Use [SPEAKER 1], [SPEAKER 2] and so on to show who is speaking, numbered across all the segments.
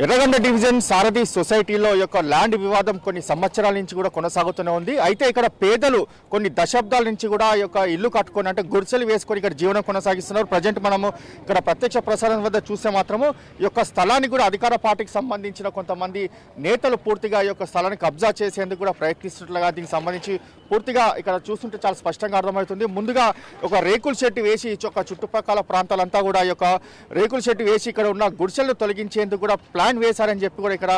[SPEAKER 1] Erragonda division సారథి సొసైటీలో యొక్క land వివాదం కొన్ని సంవత్సరాల నుంచి కూడా కొనసాగుతూనే ఉంది. అయితే ఇక్కడ పేదలు కొన్ని దశాబ్దాల నుంచి కూడా ఈ యొక్క ఇల్లు కట్టుకొని అంటే గుడిసెలు వేసుకొని ఇక్కడ జీవనం కొనసాగిస్తున్నారు. ప్రజెంట్ మనము ఇక్కడ ప్రత్యక్ష ప్రసారం వద్ద చూస్తే మాత్రము ఈ యొక్క స్థలాన్ని కూడా అధికార పార్టీకి సంబంధించిన కొంతమంది నేతలు పూర్తిగా ఈ యొక్క స్థలాన్ని కబ్జా చేసేందుకు కూడా ప్రయత్నిస్తున్నట్లుగా దీనికి సంబంధించి పూర్తిగా ఇక్కడ చూస్తుంటే చాలా స్పష్టంగా అర్థమవుతుంది. ముందుగా ఒక రేకుల షెడ్ వేసి ఒక చుట్టుపక్కల ప్రాంతాలంతా కూడా ఈ యొక్క రేకుల షెడ్ వేసి ఇక్కడ ఉన్న గుడిసెలను తొలగించేందుకు కూడా ప్లాన్ వేశారని చెప్పి కూడా ఇక్కడ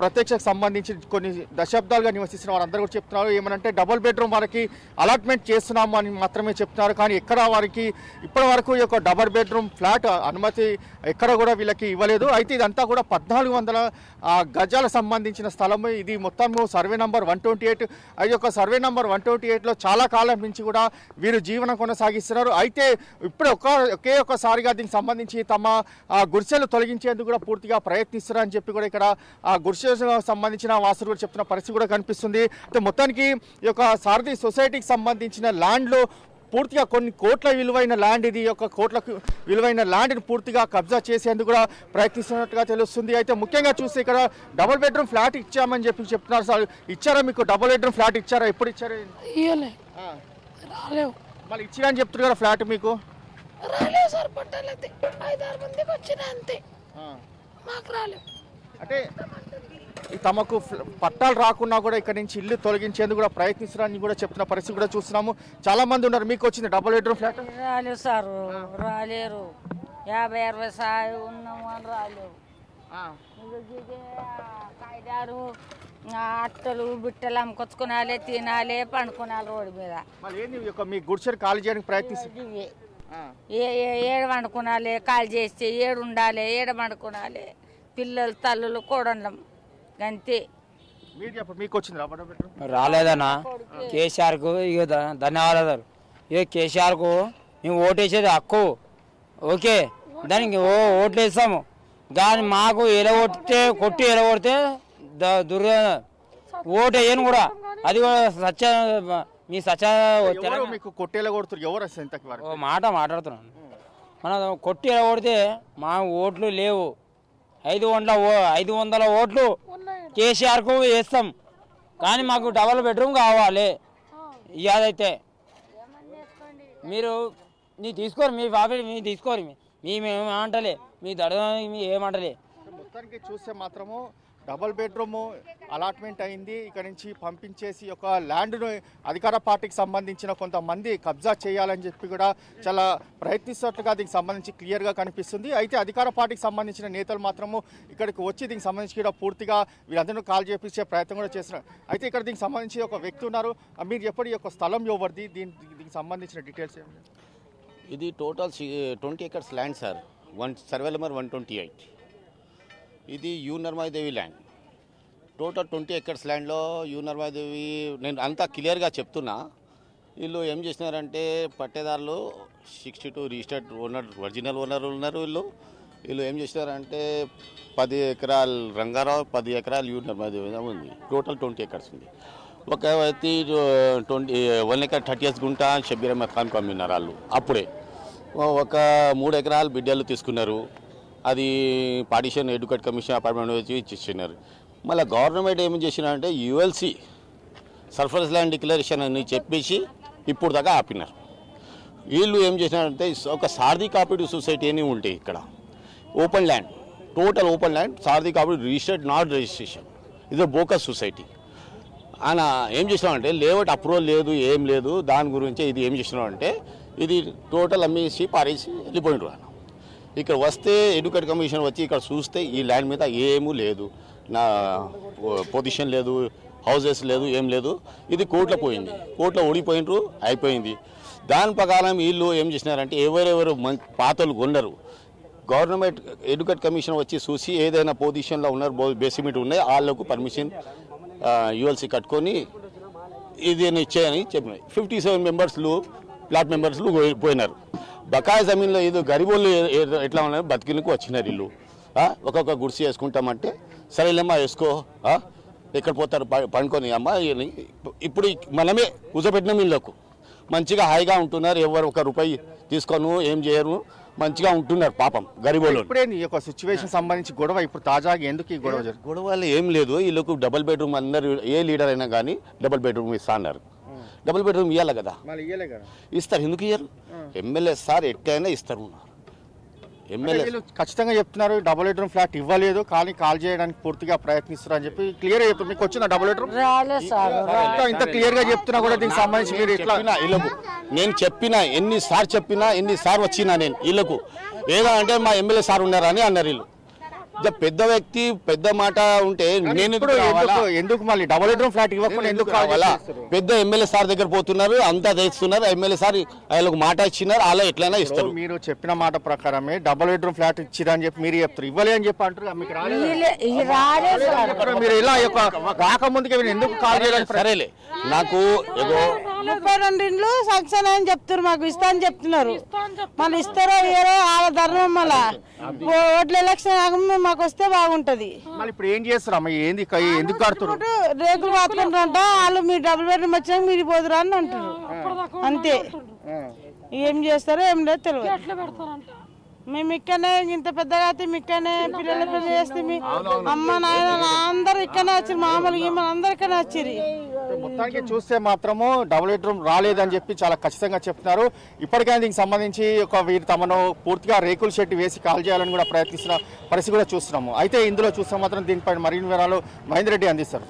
[SPEAKER 1] ప్రత్యక్షకు సంబంధించి కొన్ని దశాబ్దాలుగా నివసిస్తున్న వారందరూ కూడా చెప్తున్నారు. ఏమనంటే డబుల్ బెడ్రూమ్ వారికి అలాట్మెంట్ చేస్తున్నాము అని మాత్రమే చెప్తున్నారు. కానీ ఎక్కడ వారికి ఇప్పటి వరకు ఈ యొక్క డబుల్ బెడ్రూమ్ ఫ్లాట్ అనుమతి ఎక్కడ కూడా వీళ్ళకి ఇవ్వలేదు. అయితే ఇదంతా కూడా 1400 గజాల సంబంధించిన స్థలము. ఇది మొత్తం సర్వే నంబర్ 128. ఆ యొక్క సర్వే నంబర్ 128లో చాలా కాలం నుంచి కూడా వీరు జీవనం కొనసాగిస్తున్నారు. అయితే ఇప్పుడు ఒకే ఒక్కసారిగా దీనికి సంబంధించి తమ గుడిసెలు తొలగించేందుకు కూడా పూర్తిగా ప్రయత్నిస్తున్నారని చెప్పి కూడా ఇక్కడ గుడిసెలకు సంబంధించిన వాసులు కూడా చెప్తున్న పరిస్థితి కూడా కనిపిస్తుంది. అయితే మొత్తానికి ఈ యొక్క సారథి సొసైటీకి సంబంధించిన ల్యాండ్లో పూర్తిగా కొన్ని కోట్ల విలువైన ల్యాండ్ ఇది యొక్క కోట్లకు విలువైన ల్యాండ్ని పూర్తిగా కబ్జా చేసేందుకు కూడా ప్రయత్నిస్తున్నట్టుగా తెలుస్తుంది. అయితే ముఖ్యంగా చూస్తే ఇక్కడ డబుల్ బెడ్రూమ్ ఫ్లాట్ ఇచ్చామని చెప్పి చెప్తున్నారు. సార్ ఇచ్చారా మీకు డబుల్ బెడ్రూమ్ ఫ్లాట్ ఇచ్చారా? ఎప్పుడు ఇచ్చారు? మళ్ళీ ఇచ్చిరని చెప్తున్నారు కదా ఫ్లాట్ మీకు?
[SPEAKER 2] రాలేదు సార్, పట్టాలైతే 5-6 మందికి వచ్చినా అంతే, మాకు రాలేదు.
[SPEAKER 1] అంటే తమకు పట్టాలు రాకున్నా కూడా ఇక్కడ నుంచి ఇల్లు తొలగించేందుకు కూడా ప్రయత్నిస్తున్నారని కూడా చెప్తున్న పరిస్థితి కూడా చూస్తున్నాము. చాలా మంది ఉన్నారు. మీకు వచ్చింది డబుల్ బెడ్రూమ్ ఫ్లాట్?
[SPEAKER 2] రాలేదు సార్, రాలేరు. 50-60 సాయి ఉన్నాము అని రాలేవు. కాయిదాలు అట్టలు బిట్టలు అమ్ముకొచ్చుకోనాలి, తినాలి, పండుకోనాలి రోడ్డు మీద.
[SPEAKER 1] మీ గుడిసెలు ఖాళీ చేయడానికి ప్రయత్నిస్తుంది.
[SPEAKER 2] ఏడు వండుకోనాలి, ఖాళీ చేస్తే ఏడు ఉండాలి, ఏడు వండుకోనాలి, పిల్లలు తల్లులు కోడళ్ళం అంతే.
[SPEAKER 1] మీకు వచ్చింది
[SPEAKER 3] రాలేదన్నా. కేసీఆర్కు ఇక ధన్యవాదాలు. ఇక కేసీఆర్కు మేము ఓటేసేది హక్కు, ఓకే, దానికి ఓట్లు వేస్తాము. కానీ మాకు కొట్టి ఎలగొడితే ఓటు వేయను కూడా. అది కూడా మీ
[SPEAKER 1] మీకు కొట్టేలా కొడుతున్నారు ఎవరు?
[SPEAKER 3] మాట మాట్లాడుతున్నాను. మనం కొట్టి ఎలగొడితే మా ఓట్లు లేవు. 500 ఓట్లు కేసీఆర్కు వేస్తాం. కానీ మాకు డబుల్ బెడ్రూమ్ కావాలి. ఇదైతే మీరు తీసుకోరు, మీ బాబీ మీరు తీసుకోరు, మేమేమంటలే, మీ దడ ఏమంటలే.
[SPEAKER 1] మొత్తానికి చూస్తే మాత్రము డబుల్ బెడ్రూమ్ అలాట్మెంట్ అయింది. ఇక్కడ నుంచి పంపించేసి ఒక ల్యాండ్ను అధికార పార్టీకి సంబంధించిన కొంతమంది కబ్జా చేయాలని చెప్పి కూడా చాలా ప్రయత్నిస్తున్నట్లుగా దీనికి సంబంధించి క్లియర్గా కనిపిస్తుంది. అయితే అధికార పార్టీకి సంబంధించిన నేతలు మాత్రము ఇక్కడికి వచ్చి దీనికి సంబంధించి కూడా పూర్తిగా వీళ్ళందరూ కాల్ చేపించే ప్రయత్నం కూడా చేస్తున్నారు. అయితే ఇక్కడ దీనికి సంబంధించి ఒక వ్యక్తి ఉన్నారు. మీరు ఎప్పటి యొక్క స్థలం ఎవరిది, దీనికి సంబంధించిన డీటెయిల్స్ ఏమి?
[SPEAKER 4] ఇది total 20 acres land sir. Survey number 128. ఇది యూ నర్మాదేవి ల్యాండ్. టోటల్ 20 acres ల్యాండ్లో యూ నర్మాదేవి, నేను అంతా క్లియర్గా చెప్తున్నా. వీళ్ళు ఏం చేసినారంటే పట్టేదారులు 62 రిజిస్టర్డ్ ఓనర్, ఒరిజినల్ ఓనర్ ఉన్నారు. వీళ్ళు ఏం చేసినారంటే 10 ఎకరాలు రంగారావు, 10 ఎకరాలు యూ నర్మాదేవి ఉంది. టోటల్ 20 acres ఉంది. ఒక వ్యక్తి 1 acre 30 గుంట షబ్బీర్ అహ్మద్ ఖాన్కు అమ్మినారు వాళ్ళు. అప్పుడే ఒక 3 ఎకరాలు బిడ్డలు తీసుకున్నారు. అది పార్టీషన్ ఎడ్యుకేట్ కమిషన్ అపార్ట్మెంట్ వచ్చి ఇచ్చిన్నారు. మళ్ళీ గవర్నమెంట్ ఏం చేసినారంటే యుఎల్సి సర్ఫేస్ ల్యాండ్ డిక్లరేషన్ అని చెప్పేసి ఇప్పుడు దాకా ఆపినారు. వీళ్ళు ఏం చేసినారంటే ఒక సారథి కోఆపరేటివ్ సొసైటీ అని ఉంటాయి ఇక్కడ, open land, total open land, Sarathi cooperative registered not registration. ఇది బోకస్ సొసైటీ. ఆయన ఏం చేసినామంటే లేఅవుట్ అప్రూవల్ లేదు, ఏం లేదు. దాని గురించి ఇది ఏం చేసినామంటే ఇది టోటల్ అమ్మేసి పారేసి వెళ్ళిపోయినారు. ఆయన ఇక్కడ వస్తే ఎడ్యుకేట్ కమిషన్ వచ్చి ఇక్కడ చూస్తే ఈ ల్యాండ్ మీద ఏమీ లేదు, నా పొజిషన్ లేదు, హౌసెస్ లేదు, ఏం లేదు. ఇది కోర్టులో పోయింది, కోర్టులో ఓడిపోయినరు, అయిపోయింది. దాని ప్రకారం వీళ్ళు ఏం చేసినారంటే ఎవరెవరు పాతలు కొన్నారు, గవర్నమెంట్ ఎడ్యుకేట్ కమిషన్ వచ్చి చూసి ఏదైనా పొజిషన్లో ఉన్నారు, బేసిమెంట్ ఉన్నాయి, వాళ్ళకు పర్మిషన్ యుఎల్సి కట్టుకొని ఇది ఇచ్చాయని చెప్పినాయి. 57 మెంబర్స్లు ప్లాట్ మెంబర్స్లు పోయినారు. బకాయి జమీన్లో ఏదో గరీబోళ్ళు ఎట్లా ఉన్నారు బతికిలకు వచ్చినారు. వీళ్ళు ఒక్కొక్క గుడిసి వేసుకుంటామంటే సరేలేమ్మా వేసుకో, ఎక్కడ పోతారు పండుకొని అమ్మ. ఇప్పుడు మనమే కూర్చోబెట్టిన వీళ్ళకు మంచిగా హాయిగా ఉంటున్నారు. ఎవరు 1 రూపాయి తీసుకోను, ఏం చేయరు. మంచిగా ఉంటున్నారు పాపం గరీబోళ్ళు.
[SPEAKER 1] ఇప్పుడేంది ఈ యొక్క సిచ్యువేషన్ సంబంధించి గొడవ ఇప్పుడు తాజాగా ఎందుకు ఈ గొడవ జరుగుతుంది?
[SPEAKER 4] గొడవలు ఏం లేదు, వీళ్ళకు డబుల్ బెడ్రూమ్ అందరు ఏ లీడర్ అయినా కానీ డబుల్ బెడ్రూమ్ ఇస్తా అన్నారు. డబుల్ బెడ్రూమ్ ఇవ్వాలి కదా, ఇస్తారు. ఎందుకు ఇయ్యరు? ఎమ్మెల్యే సార్ ఎట్టయినా ఇస్తారు. ఎమ్మెల్యే
[SPEAKER 1] ఖచ్చితంగా చెప్తున్నారు డబుల్ బెడ్రూమ్ ఫ్లాట్ ఇవ్వలేదు, కానీ కాల్ చేయడానికి పూర్తిగా ప్రయత్నిస్తారు అని చెప్పి క్లియర్ గా చెప్తున్నారు. మీకు వచ్చిన డబుల్ బెడ్రూమ్ ఇంత క్లియర్ గా చెప్తున్నా కూడా దీనికి సంబంధించి మీరు ఎట్లా?
[SPEAKER 4] వీళ్ళకు నేను చెప్పినా, ఎన్నిసార్లు వచ్చినా నేను వీళ్ళకు ఏదో అంటే మా ఎమ్మెల్యే సార్ ఉన్నారని అన్నారు. వీళ్ళు పెద్ద వ్యక్తి పెద్ద మాట ఉంటే నేను
[SPEAKER 1] ఎందుకు మళ్ళీ డబుల్ బెడ్రూమ్ ఫ్లాట్ ఇవ్వకుండా ఎందుకు కావాలా?
[SPEAKER 4] పెద్ద ఎమ్మెల్యే సార్ దగ్గర పోతున్నారు, అంతా తెస్తున్నారు. ఎమ్మెల్యే సార్ వాళ్ళకు మాట ఇచ్చినారు, అలా ఎట్లయినా ఇస్తారు.
[SPEAKER 1] మీరు చెప్పిన మాట ప్రకారమే డబుల్ బెడ్రూమ్ ఫ్లాట్ ఇచ్చిరని చెప్పి మీరు చెప్తారు, ఇవ్వలే అని చెప్పి అంటారు. మీకు మీరు ఇలా రాకముందుకే ఎందుకు కాల్ చేయడానికి?
[SPEAKER 4] సరేలే, నాకు ఏదో
[SPEAKER 5] 32 ఇండ్లు సంక్షన్ అని చెప్తారు, మాకు ఇస్తా అని చెప్తున్నారు. మళ్ళీ ఇస్తారో ఇయ్యారో వాళ్ళ ధర్మం. మళ్ళా ఓట్ల ఎలక్షన్ మాకు వస్తే బాగుంటది.
[SPEAKER 1] మళ్ళీ ఇప్పుడు ఏం చేస్తారు అమ్మ? ఏంది ఎందుకు కడుతున్నారు?
[SPEAKER 5] రేకులు పాతుకుంటారంట వాళ్ళు. మీరు డబుల్ బెడ్రూమ్ వచ్చినాక మీరు పోదురా అని అంటారు. అంతే, ఏం చేస్తారో ఏం లేదు తెలియదు. మేము ఇక్కడనే ఇంత పెద్దగా అయితే ఇక్కడనే పిల్లల పెళ్లి చేస్తే అమ్మ నాయన అందరు ఇక్కడనే వచ్చారు, మామూలుగా అందరు ఇక్కడనే వచ్చారు.
[SPEAKER 1] మొత్తానికి చూస్తే మాత్రము డబుల్ బెడ్రూమ్ రాలేదని చెప్పి చాలా ఖచ్చితంగా చెప్తున్నారు. ఇప్పటికైనా దీనికి సంబంధించి వీరు తమను పూర్తిగా రేకుల షెడ్ వేసి కాల్ చేయాలని కూడా ప్రయత్నిస్తున్న పరిస్థితి కూడా చూస్తున్నాము. అయితే ఇందులో చూస్తే మాత్రం దీనిపైన మరిన్ని వివరాలు మహేందర్ రెడ్డి అందిస్తారు.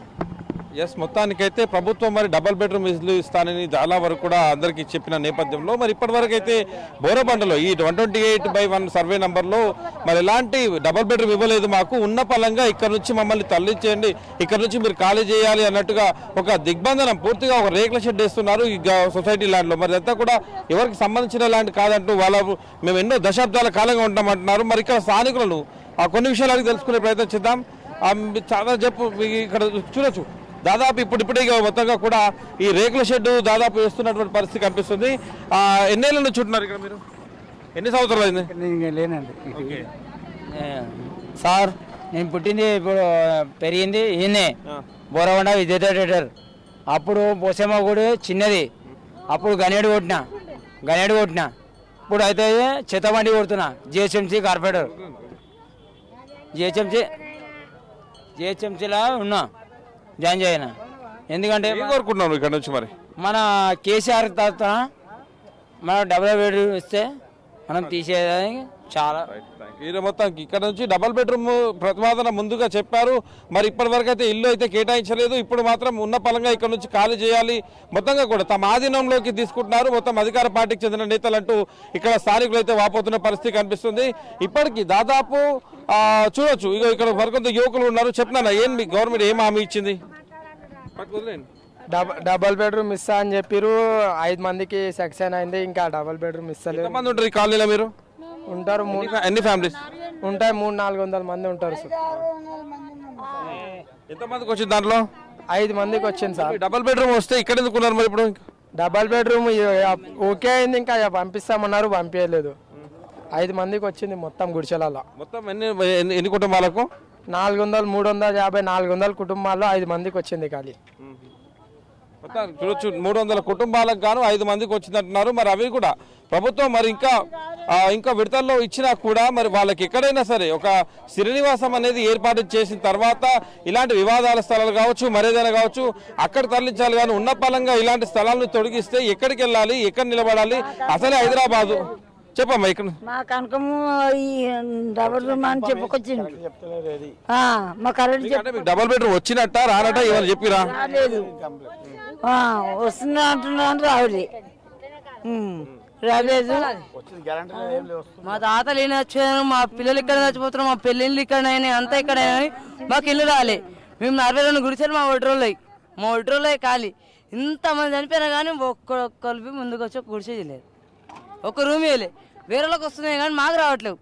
[SPEAKER 6] ఎస్, మొత్తానికైతే ప్రభుత్వం మరి డబుల్ బెడ్రూమ్ ఇల్లు ఇస్తానని చాలా వరకు కూడా అందరికీ చెప్పిన నేపథ్యంలో మరి ఇప్పటివరకు అయితే బోరబండలో ఈ 128/1 సర్వే నంబర్లో మరి ఎలాంటి డబుల్ బెడ్రూమ్ ఇవ్వలేదు. మాకు ఉన్న పలంగా ఇక్కడ నుంచి మమ్మల్ని తరలించేయండి, ఇక్కడ నుంచి మీరు ఖాళీ చేయాలి అన్నట్టుగా ఒక దిగ్బంధనం, పూర్తిగా ఒక రేకుల షెడ్ వేస్తున్నారు ఈ సొసైటీ ల్యాండ్లో. మరి అంతా కూడా ఎవరికి సంబంధించిన ల్యాండ్ కాదంటూ వాళ్ళు మేము ఎన్నో దశాబ్దాల కాలంగా ఉంటామంటున్నారు. మరి ఇక్కడ స్థానికులను కొన్ని విషయాలు తెలుసుకునే ప్రయత్నం చేద్దాం. చాలా చెప్పు, ఇక్కడ చూడొచ్చు దాదాపు ఇప్పుడిప్పుడే మొత్తంగా కూడా ఈ రేకుల షెడ్ దాదాపు వేస్తున్నటువంటి పరిస్థితి కనిపిస్తుంది. ఎన్నేళ్ళ నుంచి ఉంటున్నారు ఇక్కడ మీరు? ఎన్ని సంవత్సరాలు అయింది?
[SPEAKER 3] లేనండి సార్, నేను పుట్టింది ఇప్పుడు పెరిగింది ఈయనే బోరవండ విద్యుత్ థియేటర్. అప్పుడు పోసేమ గుడి చిన్నది, అప్పుడు గనేడు కొట్టిన ఇప్పుడు అయితే చెత్తబండి కొడుతున్నా. జిహెచ్ఎంసీ కార్పొరేటర్ జిహెచ్ఎంసీలా ఉన్నా, జాయిన్ చేయను. ఎందుకంటే
[SPEAKER 6] కోరుకుంటున్నాను ఇక్కడ నుంచి మరి
[SPEAKER 3] మన కేసీఆర్ తరఫున మనం డబుల్ బెడ్రూమ్ ఇస్తే మనం తీసేదానికి చాలా
[SPEAKER 6] ఈరోజు మొత్తానికి ఇక్కడ నుంచి డబుల్ బెడ్రూమ్ ప్రతిపాదన ముందుగా చెప్పారు. మరి ఇప్పటి వరకు అయితే ఇల్లు అయితే కేటాయించలేదు. ఇప్పుడు మాత్రం ఉన్న పలంగా ఇక్కడ నుంచి ఖాళీ చేయాలి, మొత్తంగా కూడా తమ ఆధీనంలోకి తీసుకుంటున్నారు మొత్తం అధికార పార్టీకి చెందిన నేతలంటూ ఇక్కడ స్థానికులు అయితే వాపోతున్న పరిస్థితి కనిపిస్తుంది. ఇప్పటికీ దాదాపు చూడొచ్చు ఇక్కడ మరికొంత యువకులు ఉన్నారు. చెప్పినా ఏం మీ గవర్నమెంట్ ఏం హామీ ఇచ్చింది?
[SPEAKER 7] డబుల్ బెడ్రూమ్ ఇస్తా అని చెప్పారు. 5 మందికి సెక్షన్ అయింది, ఇంకా డబుల్ బెడ్రూమ్ ఇస్తలేదు.
[SPEAKER 6] ఎంతమంది ఉంటారు ఈ కాలనీలో? మీరు
[SPEAKER 7] ఉంటారు
[SPEAKER 6] ఎన్ని ఫ్యామిలీస్
[SPEAKER 7] ఉంటాయి? 300-400 మంది ఉంటారు సార్.
[SPEAKER 6] ఎంతమందికి వచ్చింది? దాంట్లో
[SPEAKER 7] 5 మందికి వచ్చింది సార్.
[SPEAKER 6] డబుల్ బెడ్రూమ్ వస్తే ఇక్కడ ఎందుకు ఉన్నారు మరి? ఇప్పుడు
[SPEAKER 7] డబుల్ బెడ్రూమ్ ఓకే అయింది, ఇంకా పంపిస్తామన్నారు, పంపించలేదు. 5 మందికి వచ్చింది మొత్తం గుడిచెలలో.
[SPEAKER 6] మొత్తం ఎన్ని కుటుంబాలకు?
[SPEAKER 7] 400, 350, 400 కుటుంబాల్లో 5 మందికి వచ్చింది ఖాళీ.
[SPEAKER 6] మొత్తం చూడొచ్చు 300 కుటుంబాలకు గాను 5 మందికి వచ్చిందంటున్నారు. మరి అవి కూడా ప్రభుత్వం మరి ఇంకా విడతల్లో ఇచ్చినా కూడా మరి వాళ్ళకి ఎక్కడైనా సరే ఒక శ్రీనివాసం అనేది ఏర్పాటు చేసిన తర్వాత ఇలాంటి వివాదాల స్థలాలు కావచ్చు, మరేదైనా కావచ్చు, అక్కడ తరలించాలి. కానీ ఉన్న పలంగా ఇలాంటి స్థలాలను తొలగిస్తే ఎక్కడికి వెళ్ళాలి, ఎక్కడ నిలబడాలి? అసలే హైదరాబాదు. చెప్పమ్మా, ఇక్కడ
[SPEAKER 2] మా కనకము ఈ డబుల్ రూమ్ అని చెప్పుకొచ్చింది. మా కరెంట్
[SPEAKER 6] డబుల్ బెడ్రూమ్ వచ్చినట్ట రానట ఏమైనా చెప్పిరా?
[SPEAKER 2] రాలేదు, వస్తుందా అంటున్నాను, రాలేదు.
[SPEAKER 5] మా తాతలు ఈయన వచ్చారు, మా పిల్లలు ఇక్కడ చచ్చిపోతున్నారు, మా పెళ్ళిళ్ళు ఇక్కడ అంతా ఇక్కడ మాకు ఇల్లు రాలే. మేము 42 గుడిసారు మా ఒడ్రోలో ఖాళీ. ఇంతమంది చనిపోయినా కానీ ఒక్కరు ముందుకు వచ్చి గుడిసేది లేదు, ఒక రూమ్ వేయలే. వేరేలోకి వస్తున్నాయి కానీ మాకు రావట్లేవు.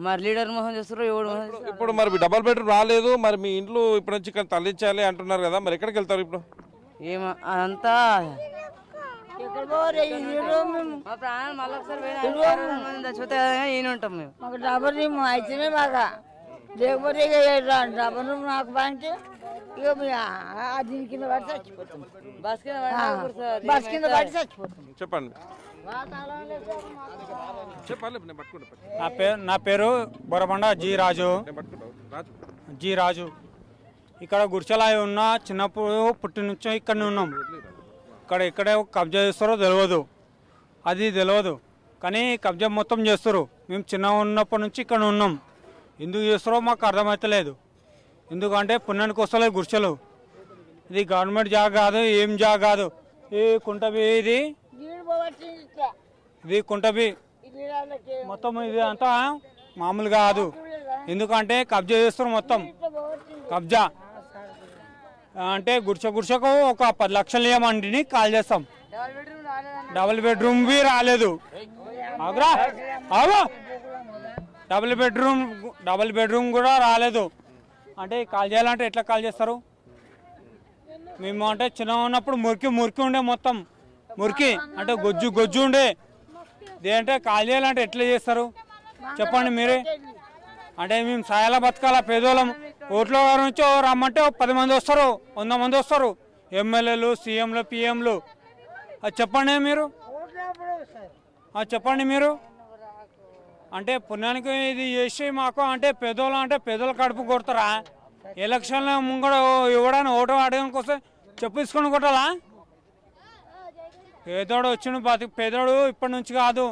[SPEAKER 5] మరి లీడర్ మోహన్ చేస్తారు, ఎవడు మోహన్.
[SPEAKER 6] ఇప్పుడు మరి డబుల్ బెడ్రూమ్ రాలేదు, మరి మీ ఇంట్లో ఇప్పుడు నుంచి ఇక్కడ తరలించాలి అంటున్నారు కదా, మరి ఎక్కడికి వెళ్తారు ఇప్పుడు?
[SPEAKER 5] ఏమో అంతా ఉంటాం మేము.
[SPEAKER 2] మాకు డబుల్ రూమ్ అయితేనే బాగా, లేకపోతే డబుల్ రూమ్ నాకు బాగుంటే ఇక దీని కింద పడి చచ్చిపోతాం, బస్ కింద పడి చచ్చిపోతాం.
[SPEAKER 6] చెప్పండి.
[SPEAKER 8] నా పేరు బొరబండ జీ రాజు. ఇక్కడ గుడిసెలాయి ఉన్న చిన్నప్పుడు పుట్టి నుంచో ఇక్కడనే ఉన్నాం. ఇక్కడే కబ్జా చేస్తారో తెలియదు, అది తెలియదు, కానీ కబ్జా మొత్తం చేస్తారు. మేము చిన్న ఉన్నప్పటి నుంచి ఇక్కడ ఉన్నాం. ఎందుకు చేస్తారో మాకు అర్థమవుతలేదు. ఎందుకంటే పుణ్యానికి వస్తలేదు గుడిసెలు. ఇది గవర్నమెంట్ జాగా కాదు, ఏం జాగా కాదు. ఈ కుంటబి, ఇది కుంటబి మొత్తం. ఇది అంతా మామూలు కాదు. ఎందుకంటే కబ్జా చేస్తారు మొత్తం. కబ్జా అంటే గుడిసెకు ఒక 10 లక్షలు ఇవ్వమంటిని కాల్ చేస్తాం. డబుల్ బెడ్రూమ్ బి రాలేదు. డబుల్ బెడ్రూమ్ కూడా రాలేదు. అంటే కాల్ చేయాలంటే ఎట్లా కాల్ చేస్తారు? మేము అంటే చిన్న ఉన్నప్పుడు మురికి ఉండే, మొత్తం మురికి అంటే గొజ్జు ఉండే. ఇదేంటే కాల్ చేయాలంటే ఎట్లా చేస్తారు చెప్పండి మీరే. అంటే మేము సాయాల బతకాల పేదోళ్ళం. ఓట్ల నుంచి రమ్మంటే 10 మంది వస్తారు, 100 మంది వస్తారు. ఎమ్మెల్యేలు, సీఎంలు, పిఎంలు. అది చెప్పండి మీరు, చెప్పండి మీరు. అంటే పుణ్యానికి ఇది చేసి మాకు అంటే పేదోళ్ళ కడుపు కొడతారా? ఎలక్షన్ల ముంగడ ఇవ్వడానికి ఓటు అడగడానికి వస్తే చెప్పు తీసుకొని కొట్టాలా? పేదోడు వచ్చిన పేదోడు ఇప్పటి నుంచి కాదు,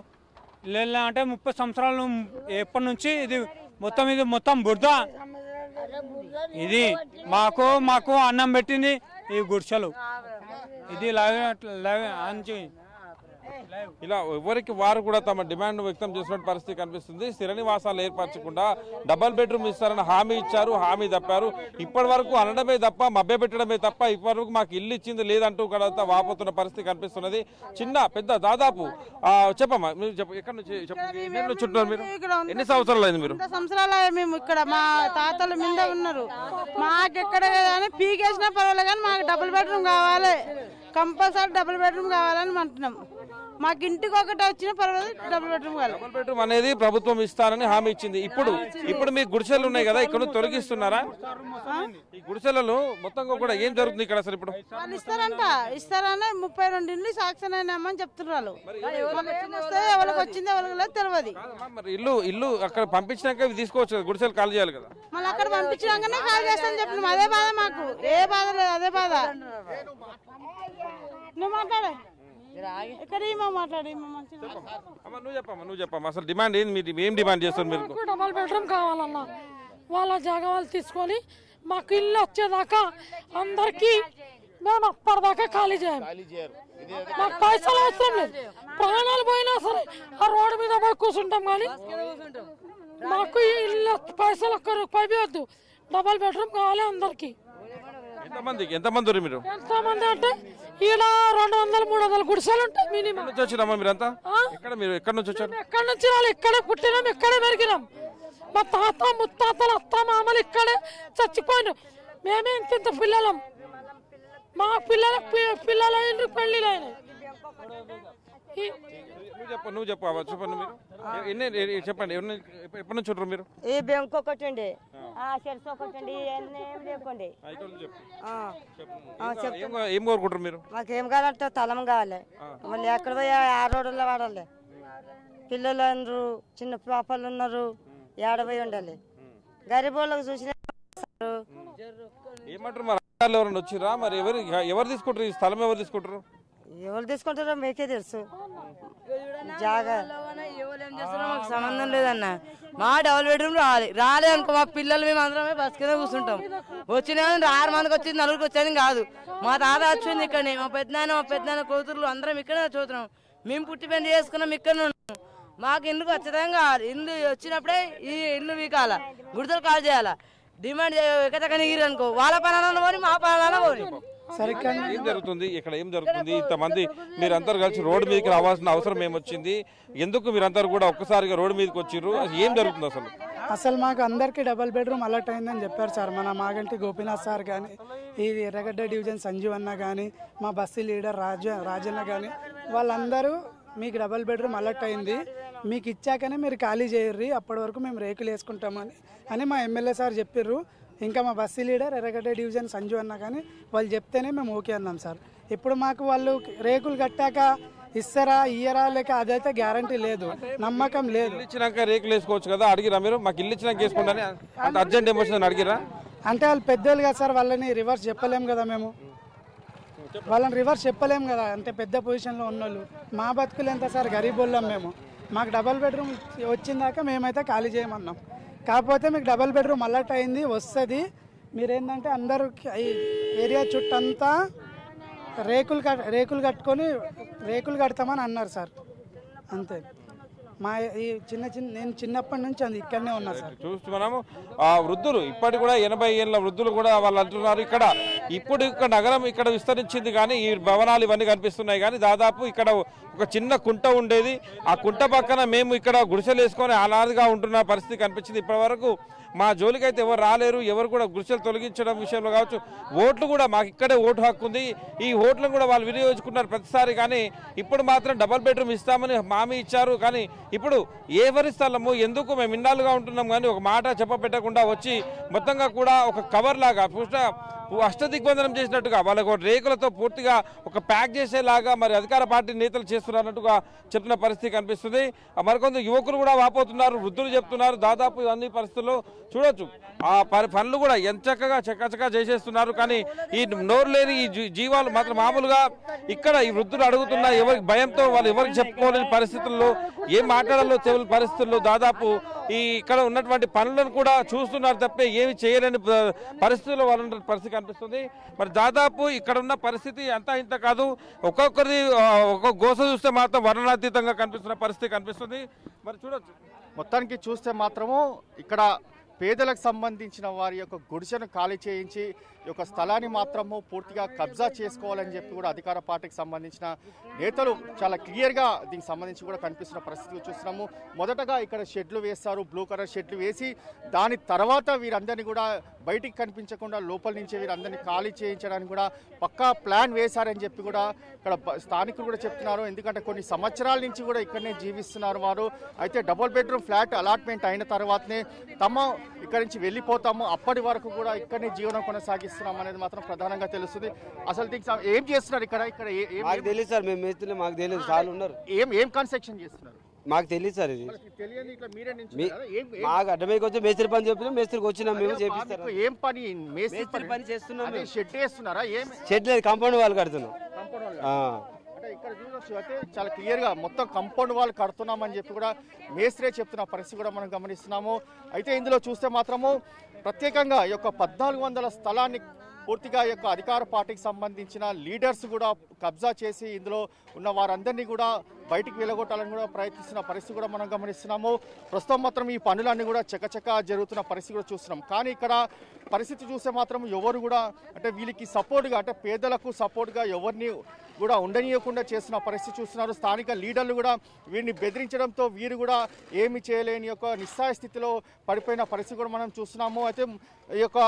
[SPEAKER 8] లేదా అంటే 30 సంవత్సరాలు ఎప్పటి నుంచి ఇది మొత్తం బురద. ఇది మాకు అన్నం పెట్టింది ఈ గుడిసెలు. ఇది
[SPEAKER 6] ఇలా ఎవరికి వారు కూడా తమ డిమాండ్ వ్యక్తం చేసిన పరిస్థితి కనిపిస్తుంది. స్థిర నివాసాలు ఏర్పరచకుండా డబల్ బెడ్రూమ్ ఇస్తారని హామీ ఇచ్చారు, హామీ తప్పారు. ఇప్పటి వరకు అనడమే తప్ప, మభ్య పెట్టడమే తప్ప ఇప్పటి వరకు మాకు ఇల్లు ఇచ్చింది లేదంటూ కూడా వాపోతున్న పరిస్థితి కనిపిస్తున్నది. చిన్న పెద్ద దాదాపు చెప్పమ్మా, మీరు ఎక్కడి నుంచి చుట్టారు? మీరు ఎన్ని సంవత్సరాలు అయింది? మీరు
[SPEAKER 9] సంవత్సరాలు మేము ఇక్కడ మా తాతల మీద ఉన్నారు. మాకు ఎక్కడ కానీ పీకేసినా పర్వాలేదు, కానీ మాకు డబుల్ బెడ్రూమ్ కావాలి, కంపల్సరీ డబుల్ బెడ్రూమ్ కావాలని అంటున్నాం. మాకు ఇంటికి ఒకటి వచ్చినా పర్వాలేదు, డబుల్ బెడ్రూమ్ కావాలి.
[SPEAKER 6] డబుల్ బెడ్రూమ్ అనేది ప్రభుత్వం ఇస్తారని హామీ ఇచ్చింది. ఇప్పుడు మీ గుడిసెలు ఉన్నాయి కదా, ఇక్కడ తొలగిస్తున్నారా? ఈ గుడిసెలలో మొత్తంగా కూడా ఏం జరుగుతుంది ఇక్కడ అసలు? ఇప్పుడు
[SPEAKER 9] వాళ్ళు ఇస్తారని 32 ఇండ్లు సాక్షన్ అయినామని చెప్తున్నారు. ఎవరికి వచ్చింది ఎవరికి లేదు తెలియదు.
[SPEAKER 6] మరి ఇల్లు అక్కడ పంపించినాక తీసుకోవచ్చు కదా, గుడిసెలు ఖాళీ చేయాలి కదా.
[SPEAKER 9] మళ్ళీ అక్కడ పంపించినాకనే ఖాళీ చేస్తానని చెప్పినాం. అదే బాధ మాకు, ఏ బాధ లేదు, అదే బాధ. నువ్వు మాట్లాడే
[SPEAKER 6] నువ్వు చెప్పమ్మా అసలు డిమాండ్ ఏంది? మీరు ఏం డిమాండ్ చేస్తారు? మీరు
[SPEAKER 10] డబల్ బెడ్రూమ్ కావాలన్నా వాళ్ళ జాగా వాళ్ళు తీసుకొని మాకు ఇల్లు వచ్చేదాకా అందరికి మేము అప్పటిదాకా ఖాళీ చేయాలి. మాకు పైసలు అవసరం లేదు, ప్రాణాలు పోయినా సరే ఆ రోడ్డు మీద పోయి కూర్చుంటాం. కానీ మాకు ఇల్లు పైసలు ఒక్క రూపాయి వద్దు, డబల్ బెడ్రూమ్ కావాలి అందరికి.
[SPEAKER 6] ఎంతమంది మీరు?
[SPEAKER 10] ఎంతమంది అంటే ఈడ 200-300 గుడిసెలు ఉంటాయి మినిమం.
[SPEAKER 6] వచ్చినామా మీరంతా? ఎక్కడి నుంచి వచ్చారు?
[SPEAKER 10] ఎక్కడి నుంచి వాళ్ళు ఇక్కడే పుట్టినాం, ఇక్కడే పెరిగినాం. మా తాత ముత్తాతలు అత్త మామలు ఇక్కడే చచ్చిపోయినాం. మేమే ఇంత పిల్లలం. మా పిల్లలైన పెళ్ళిళ్ళైనాయి.
[SPEAKER 6] నువ్వు చెప్పండి మీరు చెప్పండి. ఎప్పటి నుంచి ఉంటారు మీరు?
[SPEAKER 11] ఈ బ్యాంక్ ఒకటి అండి, షెల్స్ ఒకటి అండి, ఏం లేకుండి.
[SPEAKER 6] ఏం కోరుకుంటారు మీరు?
[SPEAKER 11] మాకేం కావాలంటే తలం కావాలి. మళ్ళీ ఎక్కడ పోయి ఆ రోడ్లో వాడాలి. పిల్లలు అందరూ చిన్న పాపలు ఉన్నారు, ఏడబోయి ఉండాలి. గరీబ్ వాళ్ళకి చూసిన
[SPEAKER 6] ఏమంటారు? మరి ఎవరైనా వచ్చిరా? మరి ఎవరు తీసుకుంటారు ఈ స్థలం? ఎవరు తీసుకుంటారు?
[SPEAKER 11] ఎవరు తీసుకుంటారో మీకే తెలుసు. జాగా
[SPEAKER 5] మాకు సంబంధం లేదన్న. మా డబుల్ బెడ్రూమ్ రాలేదనుకో మా పిల్లలు మేము అందరమే బస్ కింద కూర్చుంటాం. వచ్చిన 6 మందికి వచ్చింది, 4కి వచ్చేది కాదు. మా తాత వచ్చింది ఇక్కడనే, మా పెద్దనాన్న కూతుర్లు అందరం ఇక్కడే చూస్తున్నాం. మేము పుట్టి పెళ్లి చేసుకున్నాం, ఇక్కడనే ఉన్నాం. మాకు ఇల్లుకి వచ్చేదాం కావాలి. ఇల్లు వచ్చినప్పుడే ఈ ఇల్లు వీకాల, గుడితలు కాల్ చేయాలా. డిమాండ్ ఎక్కడికని అనుకో, వాళ్ళ పనాలన్నా పోని మా పనాలన్నా పోని.
[SPEAKER 6] ఏం జరుగుతుంది ఇక్కడ? ఏం జరుగుతుంది? ఇంతమంది మీరందరూ కలిసి రోడ్డు మీదకి రావాల్సిన అవసరం ఏమొచ్చింది? ఎందుకు మీరందరూ కూడా ఒక్కసారిగా రోడ్డు మీదకి వచ్చిర్రు? ఏం జరుగుతుంది
[SPEAKER 12] అసలు మాకు అందరికీ డబల్ బెడ్రూమ్ అలర్ట్ అయిందని చెప్పారు సార్. మన మాగంటి గోపీనాథ్ సార్ కానీ, ఈ ఎర్రగడ్డ డివిజన్ సంజీవ్ అన్న కానీ, మా బస్సు లీడర్ రాజన్న కానీ, వాళ్ళందరూ మీకు డబల్ బెడ్రూమ్ అలర్ట్ అయింది, మీకు ఇచ్చాకనే మీరు ఖాళీ చేయర్రి, అప్పటి వరకు మేము రేకులు వేసుకుంటామని మా ఎమ్మెల్యే సార్ చెప్పిర్రు. ఇంకా మా బస్సు లీడర్ ఎర్రగడ్డ డివిజన్ సంజు అన్న కానీ వాళ్ళు చెప్తేనే మేము ఓకే అన్నాం సార్. ఇప్పుడు మాకు వాళ్ళు రేకులు కట్టాక ఇస్తారా ఇయ్యరా లేక అదైతే గ్యారంటీ లేదు, నమ్మకం లేదు.
[SPEAKER 6] ఇల్లు ఇచ్చినాక రేకులు వేసుకోవచ్చు కదా, అడిగిరా మీరు? మాకు ఇల్లు ఇచ్చినాక వేసుకోండి అంత అర్జెంట్ ఎమోషన్ అడిగిరా?
[SPEAKER 12] అంటే వాళ్ళు పెద్దోళ్ళు కదా సార్, వాళ్ళని రివర్స్ చెప్పలేము కదా మేము, వాళ్ళని రివర్స్ చెప్పలేము కదా. అంటే పెద్ద పొజిషన్లో ఉన్నోళ్ళు. మా బతుకులు ఎంత సార్, గరీబ్ వాళ్ళం మేము. మాకు డబల్ బెడ్రూమ్ వచ్చిందాక మేమైతే ఖాళీ చేయమన్నాం. కాకపోతే మీకు డబల్ బెడ్రూమ్ అలర్ట్ అయింది, వస్తుంది. మీరేంటంటే అందరూ ఈ ఏరియా చుట్టంతా రేకులు కడతామని అన్నారు సార్. అంతే. మా ఈ నేను చిన్నప్పటి నుంచి ఇక్కడనే ఉన్నా సార్.
[SPEAKER 6] చూస్తున్నాము వృద్ధులు ఇప్పటి కూడా 80 ఏళ్ళ వృద్ధులు కూడా వాళ్ళు అంటున్నారు ఇక్కడ నగరం ఇక్కడ విస్తరించింది కానీ ఈ భవనాలు ఇవన్నీ కనిపిస్తున్నాయి కానీ దాదాపు ఇక్కడ ఒక చిన్న కుంట ఉండేది. ఆ కుంట పక్కన మేము ఇక్కడ గుడిసెలు వేసుకొని అనాదిగా ఉంటున్న పరిస్థితి కనిపించింది. ఇప్పటి వరకు మా జోలికి అయితే ఎవరు రాలేరు. ఎవరు కూడా గుడిసెలు తొలగించడం విషయంలో కావచ్చు, ఓట్లు కూడా మాకు ఇక్కడే ఓటు హక్కు ఉంది. ఈ ఓట్లను కూడా వాళ్ళు వినియోగించుకున్నారు ప్రతిసారి. కానీ ఇప్పుడు మాత్రం డబల్ బెడ్రూమ్ ఇస్తామని హామీ ఇచ్చారు. కానీ ఇప్పుడు ఎవరి స్థలము ఎందుకు మేము ఇన్నాళ్ళుగా ఉంటున్నాం కానీ ఒక మాట చెప్పపెట్టకుండా వచ్చి మొత్తంగా కూడా ఒక కవర్ లాగా అష్టదిగ్బంధనం చేసినట్టుగా వాళ్ళకు రేకులతో పూర్తిగా ఒక ప్యాక్ చేసేలాగా మరి అధికార పార్టీ నేతలు చేస్తున్నట్టుగా చెప్తున్న పరిస్థితి కనిపిస్తుంది. మరికొంత యువకులు కూడా వాపోతున్నారు, వృద్ధులు చెప్తున్నారు. దాదాపు అన్ని పరిస్థితుల్లో చూడొచ్చు ఆ పనులు కూడా ఎంత చక్కగా చేసేస్తున్నారు. కానీ ఈ నోరు లేని ఈ జీవాలు మాత్రం మామూలుగా ఇక్కడ ఈ వృద్ధులు అడుగుతున్న ఎవరికి భయంతో వాళ్ళు ఎవరికి చెప్పుకోలేని పరిస్థితుల్లో, ఏం మాట్లాడాలో తెలియని పరిస్థితుల్లో దాదాపు ఈ ఇక్కడ ఉన్నటువంటి పనులను కూడా చూస్తున్నారు తప్పే ఏమి చేయలేని పరిస్థితుల్లో వాళ్ళు పరిస్థితి కనిపిస్తుంది. మరి దాదాపు ఇక్కడ ఉన్న పరిస్థితి అంతా ఇంత కాదు. ఒక్కొక్కరిది ఒక్కొక్క గోస చూస్తే మాత్రం వర్ణనాతీతంగా కనిపిస్తున్న పరిస్థితి కనిపిస్తుంది. మరి చూడొచ్చు
[SPEAKER 1] మొత్తానికి చూస్తే మాత్రము ఇక్కడ పేదలకు సంబంధించిన వారి యొక్క గుడిసెను ఖాళీ చేయించి ఈ యొక్క స్థలాన్ని మాత్రము పూర్తిగా కబ్జా చేసుకోవాలని చెప్పి కూడా అధికార పార్టీకి సంబంధించిన నేతలు చాలా క్లియర్గా దీనికి సంబంధించి కూడా కనిపిస్తున్న పరిస్థితి చూస్తున్నాము. మొదటగా ఇక్కడ షెడ్లు వేస్తారు, బ్లూ కలర్ షెడ్లు వేసి దాని తర్వాత వీరందరినీ కూడా బయటికి కనిపించకుండా లోపల నుంచి వీరందరినీ ఖాళీ చేయించడానికి కూడా పక్కా ప్లాన్ వేశారని చెప్పి కూడా ఇక్కడ స్థానికులు కూడా చెప్తున్నారు. ఎందుకంటే కొన్ని సంవత్సరాల నుంచి కూడా ఇక్కడనే జీవిస్తున్నారు వారు. అయితే డబుల్ బెడ్రూమ్ ఫ్లాట్ అలాట్మెంట్ అయిన తర్వాతనే ఇక్కడి నుంచి వెళ్ళిపోతాము, అప్పటి వరకు కూడా ఇక్కడనే జీవనం కొనసాగిస్తున్నాం అనేది మాత్రం ప్రధానంగా తెలుస్తుంది. అసలు దీనికి ఏం చేస్తున్నారు ఇక్కడ?
[SPEAKER 13] మాకు తెలియదు సార్, మేము మేస్తున్నా, మాకు తెలియదు. చాలా ఉన్నారు.
[SPEAKER 1] ఏం కన్స్ట్రక్షన్ చేస్తున్నారు
[SPEAKER 13] మాకు తెలియదు సార్. ఇది మాకు అడ్డమైకి వచ్చి మేస్త్రి పని చెప్పినా మేస్త్రికి వచ్చినాం మేము చేపిస్తారు.
[SPEAKER 1] ఏం పని?
[SPEAKER 13] మేస్త్రి పని చేస్తున్నాం.
[SPEAKER 1] షెడ్ వేస్తున్నారా?
[SPEAKER 13] షెడ్ లేదు, కాంపౌండ్ వాళ్ళు కడుతున్నాం.
[SPEAKER 1] ఇక్కడ చూడొచ్చు అయితే చాలా క్లియర్గా మొత్తం కాంపౌండ్ వాళ్ళు కడుతున్నామని చెప్పి కూడా మేస్త్రే చెప్తున్న పరిస్థితి కూడా మనం గమనిస్తున్నాము. అయితే ఇందులో చూస్తే మాత్రము ప్రత్యేకంగా ఈ యొక్క 1400 స్థలాన్ని పూర్తిగా ఈ యొక్క అధికార పార్టీకి సంబంధించిన లీడర్స్ కూడా కబ్జా చేసి ఇందులో ఉన్న వారందరినీ కూడా బయటికి వెళ్ళగొట్టాలని కూడా ప్రయత్నిస్తున్న పరిస్థితి కూడా మనం గమనిస్తున్నాము. ప్రస్తుతం మాత్రం ఈ పనులన్నీ కూడా చకచక జరుగుతున్న పరిస్థితి కూడా చూస్తున్నాం. కానీ ఇక్కడ పరిస్థితి చూస్తే మాత్రం ఎవరు కూడా అంటే వీళ్ళకి సపోర్ట్గా అంటే పేదలకు సపోర్ట్గా ఎవరిని కూడా ఉండనీయకుండా చేస్తున్న పరిస్థితి చూస్తున్నారు. స్థానిక లీడర్లు కూడా వీరిని బెదిరించడంతో వీరు కూడా ఏమి చేయలేని యొక్క నిస్సాయ స్థితిలో పడిపోయిన పరిస్థితి కూడా మనం చూస్తున్నాము. అయితే ఈ యొక్క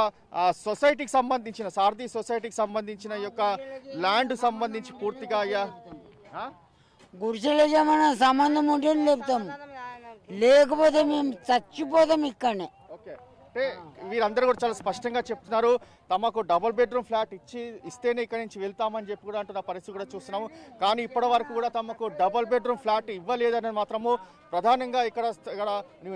[SPEAKER 1] సొసైటీకి సంబంధించిన సారథి సొసైటీకి సంబంధించిన ఈ యొక్క ల్యాండ్ సంబంధించి పూర్తిగా
[SPEAKER 14] గుడిసెలో ఏమైనా సంబంధం ఉంటే లేపుతాము, లేకపోతే మేము చచ్చిపోతాం ఇక్కడనే.
[SPEAKER 1] ఓకే, అంటే వీరందరూ కూడా చాలా స్పష్టంగా చెప్తున్నారు తమకు డబుల్ బెడ్రూమ్ ఫ్లాట్ ఇస్తేనే ఇక్కడ నుంచి వెళ్తామని చెప్పి కూడా అంటున్న పరిస్థితి కూడా చూస్తున్నాము. కానీ ఇప్పటి వరకు కూడా తమకు డబుల్ బెడ్రూమ్ ఫ్లాట్ ఇవ్వలేదని మాత్రము ప్రధానంగా ఇక్కడ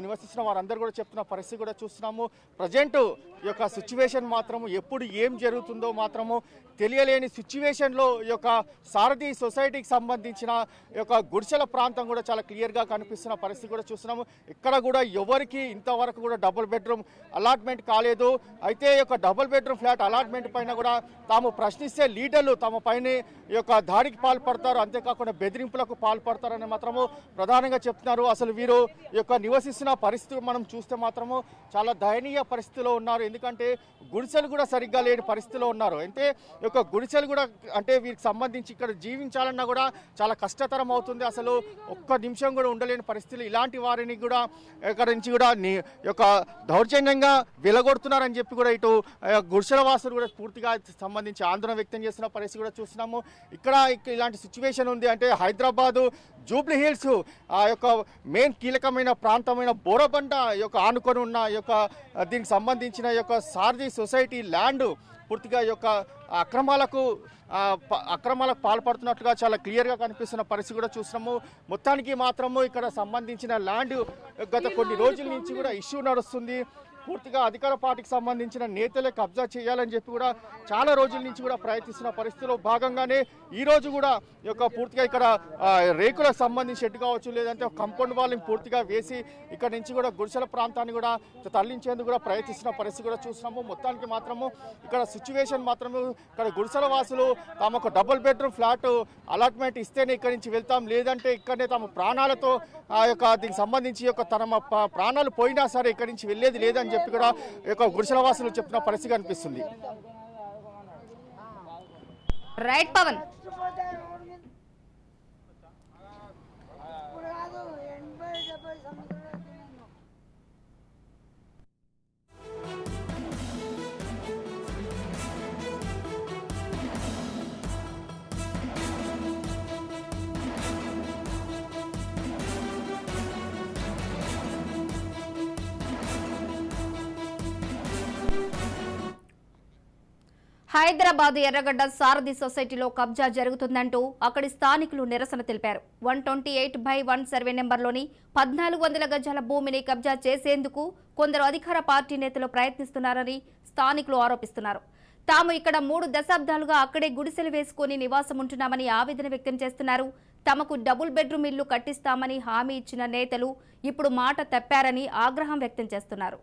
[SPEAKER 1] నివసిస్తున్న వారందరూ కూడా చెప్తున్న పరిస్థితి కూడా చూస్తున్నాము. ప్రజెంట్ ఈ యొక్క సిచ్యువేషన్ మాత్రము ఎప్పుడు ఏం జరుగుతుందో మాత్రము తెలియలేని సిచ్యువేషన్లో ఈ యొక్క సారథి సొసైటీకి సంబంధించిన ఈ యొక్క గుడిసెల ప్రాంతం కూడా చాలా క్లియర్గా కనిపిస్తున్న పరిస్థితి కూడా చూస్తున్నాము. ఇక్కడ కూడా ఎవరికి ఇంతవరకు కూడా డబుల్ బెడ్రూమ్ అలాట్మెంట్ కాలేదు. అయితే ఈ యొక్క డబుల్ బెడ్రూమ్ ఫ్లాట్ అలాట్మెంట్ పైన కూడా తాము ప్రశ్నిస్తే లీడర్లు తమ పైన ఈ యొక్క దాడికి పాల్పడతారు, అంతేకాకుండా బెదిరింపులకు పాల్పడతారని మాత్రము ప్రధానంగా చెప్తున్నారు. అసలు వీరు ఈ యొక్క నివసిస్తున్న పరిస్థితి మనం చూస్తే మాత్రము చాలా దయనీయ పరిస్థితిలో ఉన్నారు. ఎందుకంటే గుడిసెలు కూడా సరిగ్గా లేని పరిస్థితిలో ఉన్నారు. అంటే ఈ యొక్క గుడిసెలు కూడా అంటే వీరికి సంబంధించి ఇక్కడ జీవించాలన్నా కూడా చాలా కష్టతరం అవుతుంది. అసలు ఒక్క నిమిషం కూడా ఉండలేని పరిస్థితులు. ఇలాంటి వారిని కూడా ఇక్కడ నుంచి కూడా ఈ యొక్క దౌర్జన్యంగా అన్యాయంగా వెలగొడుతున్నారని చెప్పి కూడా ఇటు గుడిసెల వాసులు కూడా పూర్తిగా సంబంధించి ఆందోళన వ్యక్తం చేస్తున్న పరిస్థితి కూడా చూస్తున్నాము. ఇక్కడ ఇలాంటి సిచ్యువేషన్ ఉంది అంటే హైదరాబాదు జూబ్లీ హిల్స్ ఆ యొక్క మెయిన్ కీలకమైన ప్రాంతమైన బోరబండ యొక్క ఆనుకొని ఉన్న యొక్క దీనికి సంబంధించిన యొక్క సారథి సొసైటీ ల్యాండ్ పూర్తిగా యొక్క అక్రమాలకు పాల్పడుతున్నట్లుగా చాలా క్లియర్గా కనిపిస్తున్న పరిస్థితి కూడా చూస్తున్నాము. మొత్తానికి మాత్రము ఇక్కడ సంబంధించిన ల్యాండ్ గత కొన్ని రోజుల నుంచి కూడా ఇష్యూ నడుస్తుంది. పూర్తిగా అధికార పార్టీకి సంబంధించిన నేతలే కబ్జా చేయాలని చెప్పి కూడా చాలా రోజుల నుంచి కూడా ప్రయత్నిస్తున్న పరిస్థితిలో భాగంగానే ఈ రోజు కూడా ఈ యొక్క పూర్తిగా ఇక్కడ రేకులకు సంబంధించి షెడ్ కావచ్చు లేదంటే కంపౌండ్ వాళ్ళని పూర్తిగా వేసి ఇక్కడ నుంచి కూడా గుడిసెల ప్రాంతాన్ని కూడా తరలించేందుకు కూడా ప్రయత్నిస్తున్న పరిస్థితి కూడా చూస్తున్నాము. మొత్తానికి మాత్రము ఇక్కడ సిచ్యువేషన్ మాత్రము ఇక్కడ గుడిసెల వాసులు తమకు డబుల్ బెడ్రూమ్ ఫ్లాట్ అలాట్మెంట్ ఇస్తేనే ఇక్కడి నుంచి వెళ్తాం, లేదంటే ఇక్కడనే తమ ప్రాణాలతో ఆ యొక్క దీనికి సంబంధించి యొక్క తమ ప్రాణాలు పోయినా సరే ఇక్కడి నుంచి వెళ్ళేది లేదని చెప్పి కూడా యొక్క గుడిసెల వాసులు చెప్తున్న పరిస్థితి కనిపిస్తుంది.
[SPEAKER 15] రైట్ పవన్. హైదరాబాద్ ఎర్రగడ్డ సారథి సొసైటీలో కబ్జా జరుగుతుందంటూ అక్కడి స్థానికులు నిరసన తెలిపారు. 128/1 సర్వే నెంబర్లోని 1400 గజాల భూమిని కబ్జా చేసేందుకు కొందరు అధికార పార్టీ నేతలు ప్రయత్నిస్తున్నారని స్థానికులు ఆరోపిస్తున్నారు. తాము ఇక్కడ 3 దశాబ్దాలుగా అక్కడే గుడిసెలు వేసుకుని నివాసం ఉంటున్నామని ఆవేదన వ్యక్తం చేస్తున్నారు. తమకు డబుల్ బెడ్రూమ్ ఇల్లు కట్టిస్తామని హామీ ఇచ్చిన నేతలు ఇప్పుడు మాట తప్పారని ఆగ్రహం వ్యక్తం చేస్తున్నారు.